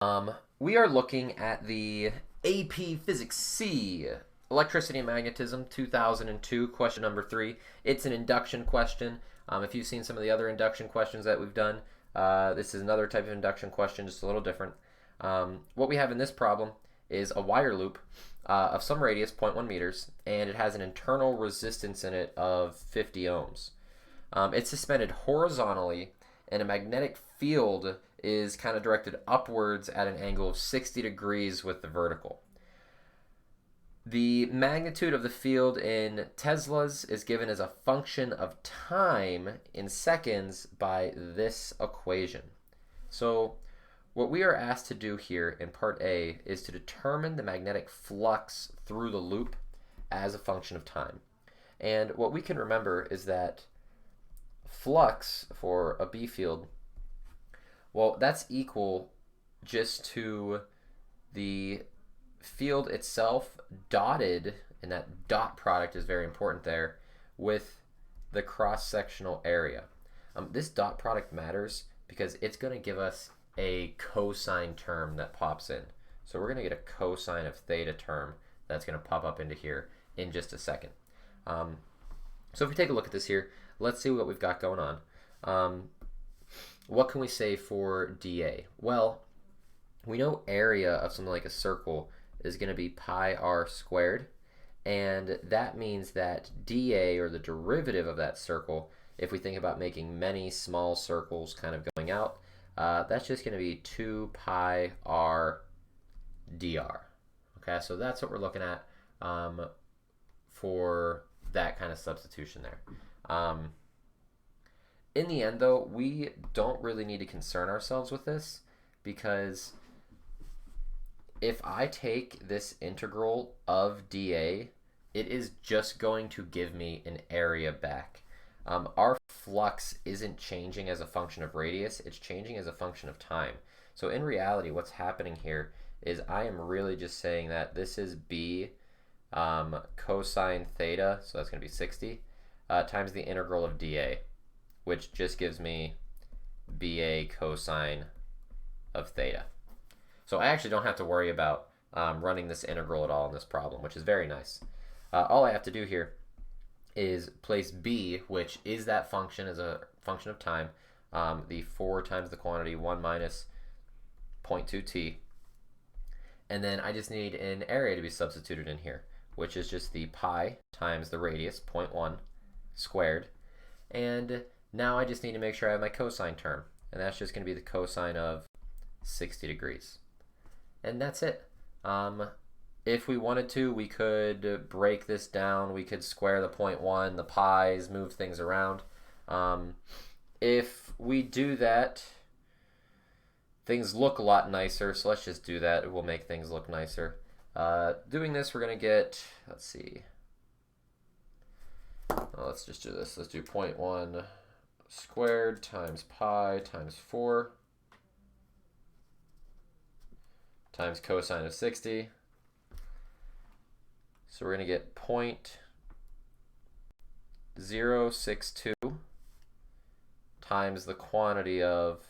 We are looking at the AP Physics C, Electricity and Magnetism, 2002, question number 3. It's an induction question. If you've seen some of the other induction questions that we've done, this is another type of induction question, just a little different. What we have in this problem is a wire loop of some radius, 0.1 meters, and it has an internal resistance in it of 50 ohms. It's suspended horizontally, and a magnetic field is kind of directed upwards at an angle of 60 degrees with the vertical. The magnitude of the field in Teslas is given as a function of time in seconds by this equation. So what we are asked to do here in part A is to determine the magnetic flux through the loop as a function of time. And what we can remember is that flux for a B field, well, that's equal just to the field itself dotted, and that dot product is very important there, with the cross-sectional area. This dot product matters because it's going to give us a cosine term that pops in. So we're going to get a cosine of theta term that's going to pop up into here in just a second. So if we take a look at this here, let's see what we've got going on. What can we say for dA? Well, we know area of something like a circle is going to be pi r squared, and that means that dA, or the derivative of that circle, if we think about making many small circles kind of going out, that's just going to be 2 pi r dr. Okay, so that's what we're looking at for that kind of substitution there. In the end, though, we don't really need to concern ourselves with this, because if I take this integral of dA, it is just going to give me an area back. Our flux isn't changing as a function of radius, it's changing as a function of time. So in reality, what's happening here is I am really just saying that this is B cosine theta, so that's going to be 60, times the integral of dA, which just gives me BA cosine of theta. So I actually don't have to worry about running this integral at all in this problem, which is very nice. All I have to do here is place B, which is that function as a function of time, the 4 times the quantity, 1 minus 0.2t, and then I just need an area to be substituted in here, which is just the pi times the radius, 0.1 squared, and now I just need to make sure I have my cosine term, and that's just going to be the cosine of 60 degrees. And that's it. If we wanted to, we could break this down. We could square the 0.1, the pi's, move things around. If we do that, things look a lot nicer, so let's just do that. It will make things look nicer. Doing this, we're going to get, let's see. Let's just do this. Let's do 0.1 squared times pi times 4 times cosine of 60. So we're going to get 0.062 times the quantity of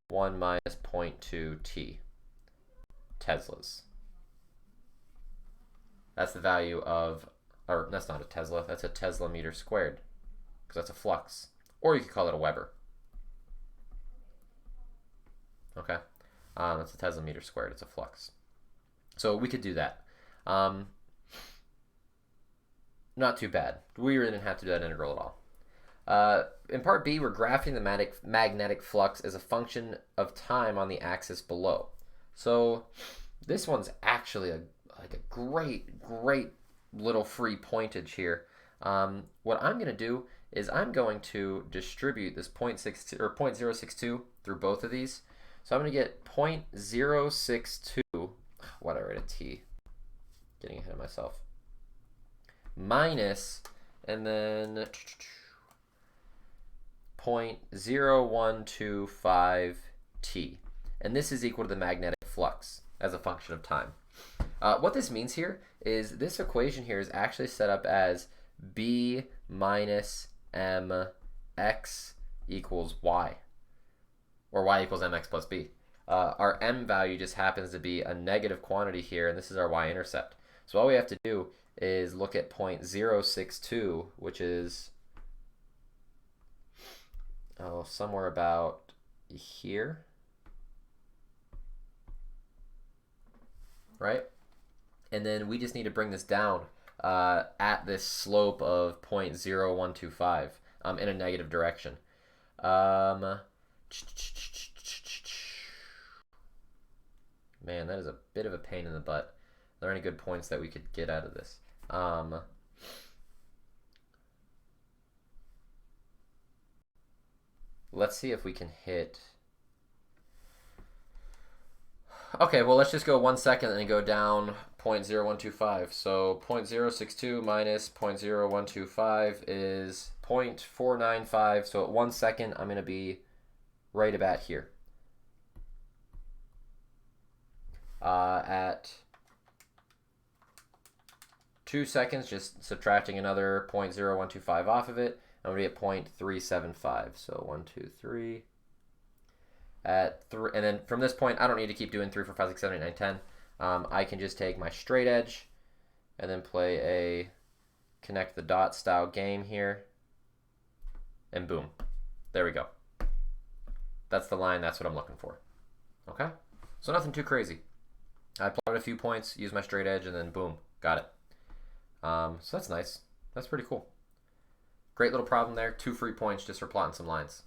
1 minus 0.2t Teslas. That's the value of, or that's not a Tesla, that's a Tesla meter squared, because that's a flux. Or you could call it a Weber. Okay? That's a Tesla meter squared, it's a flux. So we could do that. Not too bad. We really didn't have to do that integral at all. In part B, we're graphing the magnetic flux as a function of time on the axis below. So this one's actually like a great little free pointage here. What I'm going to do is I'm going to distribute this 0.062 through both of these. So I'm going to get 0.062, why did I write a t? Getting ahead of myself. Minus, and then 0.0125t. And this is equal to the magnetic flux as a function of time. What this means here is this equation here is actually set up as B minus mx equals y, or y equals mx plus b. our m value just happens to be a negative quantity here, and this is our y-intercept. So all we have to do is look at 0.062, which is somewhere about here, right? And then we just need to bring this down at this slope of 0.0125 in a negative direction. Man, that is a bit of a pain in the butt. Are there any good points that we could get out of this? Let's see if we can hit... Okay, well, let's just go 1 second and then go down 0.0125. So 0.062 minus 0.0125 is 0.495. So at 1 second, I'm going to be right about here. At 2 seconds, just subtracting another 0.0125 off of it, I'm going to be at 0.375. So 1, 2, 3. At 3, and then from this point, I don't need to keep doing 3, 4, 5, 6, 7, 8, 9, 10. I can just take my straight edge and then play a connect the dot style game here, and boom, there we go. That's the line. That's what I'm looking for. Okay, so nothing too crazy. I plotted a few points, used my straight edge, and then boom, got it. So that's nice. That's pretty cool. Great little problem there. 2 free points just for plotting some lines.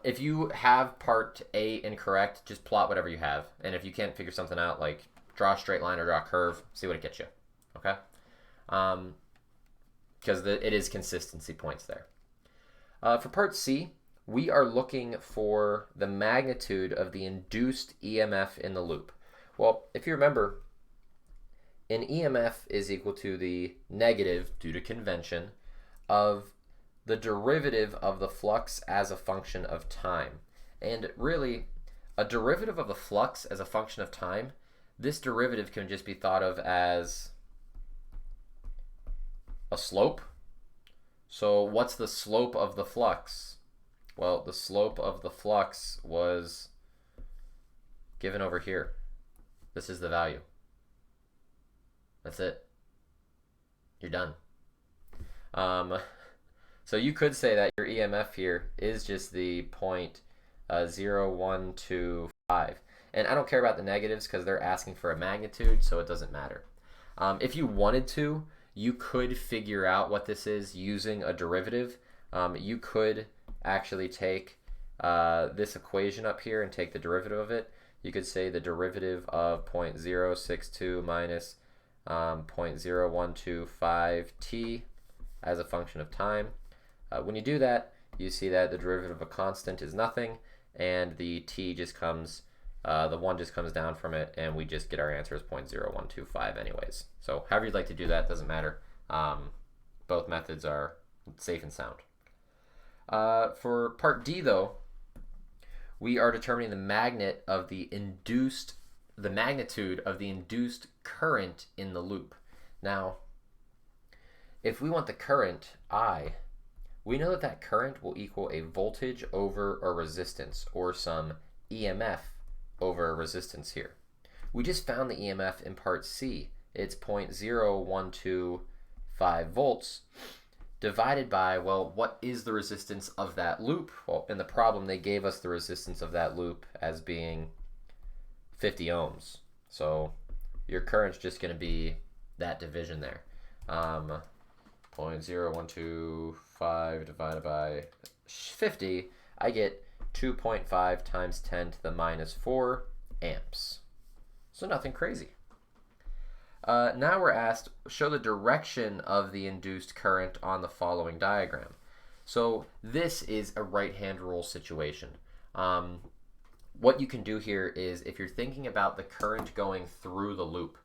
If you have part A incorrect, just plot whatever you have. And if you can't figure something out, like draw a straight line or draw a curve, see what it gets you. Okay? Because it is consistency points there. For part C, we are looking for the magnitude of the induced EMF in the loop. Well, if you remember, an EMF is equal to the negative, due to convention, of the derivative of the flux as a function of time. And really, a derivative of the flux as a function of time, this derivative can just be thought of as a slope. So what's the slope of the flux? Well, the slope of the flux was given over here. This is the value. That's it. You're done. So you could say that your EMF here is just the 0.0125. And I don't care about the negatives because they're asking for a magnitude, so it doesn't matter. If you wanted to, you could figure out what this is using a derivative. You could actually take this equation up here and take the derivative of it. You could say the derivative of 0.062 minus 0.0125t as a function of time. When you do that, you see that the derivative of a constant is nothing, and the t just comes, the 1 just comes down from it, and we just get our answer as 0.0125 anyways. So however you'd like to do that, doesn't matter. Both methods are safe and sound. For part D, though, we are determining the magnitude of the induced current in the loop. Now, if we want the current, I, we know that that current will equal a voltage over a resistance, or some EMF over a resistance here. We just found the EMF in part C. It's 0.0125 volts divided by, well, what is the resistance of that loop? Well, in the problem, they gave us the resistance of that loop as being 50 ohms. So your current's just going to be that division there. 0.0125 divided by 50, I get 2.5 times 10 to the minus 4 amps. So nothing crazy. Now we're asked, show the direction of the induced current on the following diagram. So this is a right-hand rule situation. What you can do here is, if you're thinking about the current going through the loop,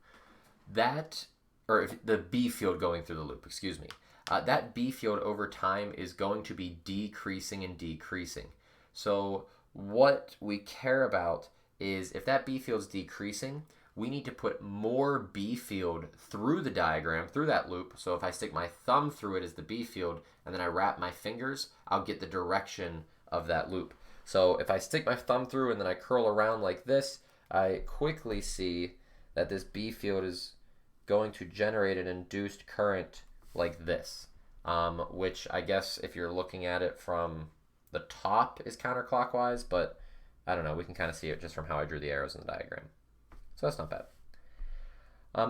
the B field going through the loop, excuse me, that B field over time is going to be decreasing and decreasing. So what we care about is, if that B field is decreasing, we need to put more B field through the diagram, through that loop. So if I stick my thumb through it as the B field, and then I wrap my fingers, I'll get the direction of that loop. So if I stick my thumb through and then I curl around like this, I quickly see that this B field is going to generate an induced current like this, which I guess if you're looking at it from the top is counterclockwise, but I don't know, we can kind of see it just from how I drew the arrows in the diagram. So that's not bad.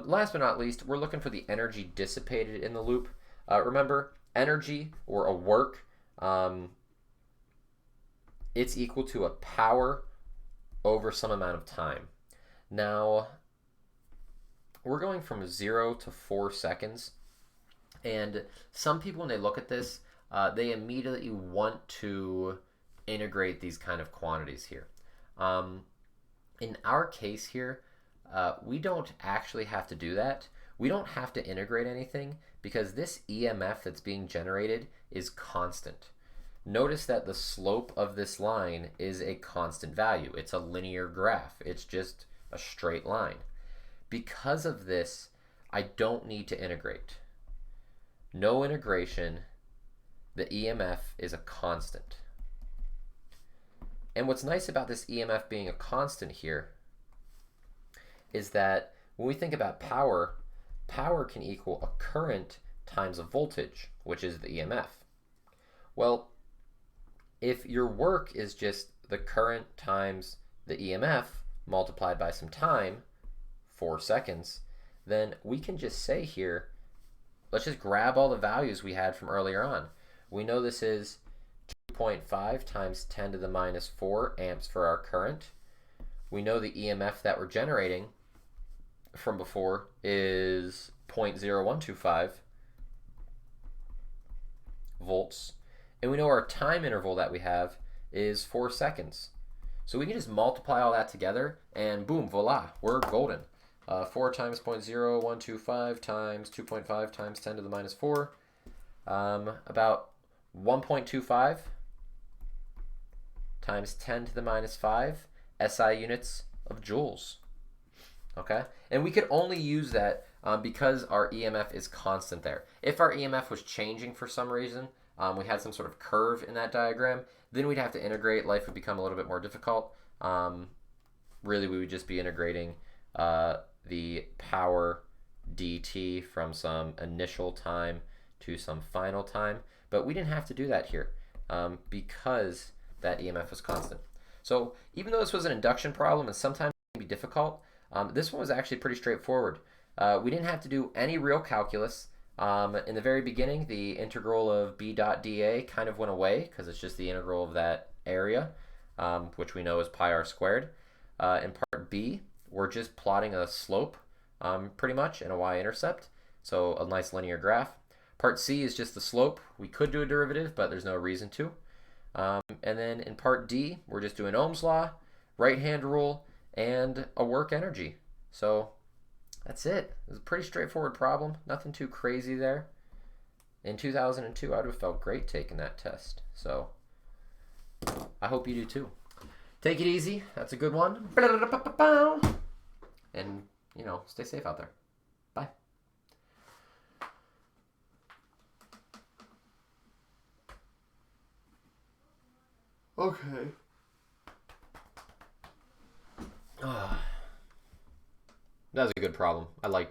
Last but not least, we're looking for the energy dissipated in the loop. Remember, energy or a work, it's equal to a power over some amount of time. Now, we're going from 0 to 4 seconds, and some people, when they look at this, they immediately want to integrate these kind of quantities here. In our case here, we don't actually have to do that. We don't have to integrate anything because this EMF that's being generated is constant. Notice that the slope of this line is a constant value. It's a linear graph. It's just a straight line. Because of this, I don't need to integrate. No integration, the EMF is a constant. And what's nice about this EMF being a constant here is that when we think about power, power can equal a current times a voltage, which is the EMF. Well, if your work is just the current times the EMF multiplied by some time, 4 seconds, then we can just say here, let's just grab all the values we had from earlier on. We know this is 2.5 times 10 to the minus 4 amps for our current. We know the EMF that we're generating from before is 0.0125 volts. And we know our time interval that we have is 4 seconds. So we can just multiply all that together and boom, voila, we're golden. 4 times 0.0125 times 2.5 times 10 to the minus 4, about 1.25 times 10 to the minus 5 SI units of joules. Okay, and we could only use that because our EMF is constant there. If our EMF was changing for some reason, we had some sort of curve in that diagram, then we'd have to integrate. Life would become a little bit more difficult. Really, we would just be integrating the power dt from some initial time to some final time, but we didn't have to do that here because that EMF was constant. So even though this was an induction problem and sometimes it can be difficult, this one was actually pretty straightforward. We didn't have to do any real calculus. In the very beginning, the integral of b dot dA kind of went away because it's just the integral of that area, which we know is pi r squared. In part B, we're just plotting a slope pretty much and a y-intercept, so a nice linear graph. Part C is just the slope. We could do a derivative, but there's no reason to. And then in part D, we're just doing Ohm's law, right-hand rule, and a work energy. So that's it. It was a pretty straightforward problem. Nothing too crazy there. In 2002, I would have felt great taking that test. So I hope you do too. Take it easy. That's a good one. And, you know, stay safe out there. Bye. Okay. That was a good problem. I liked it.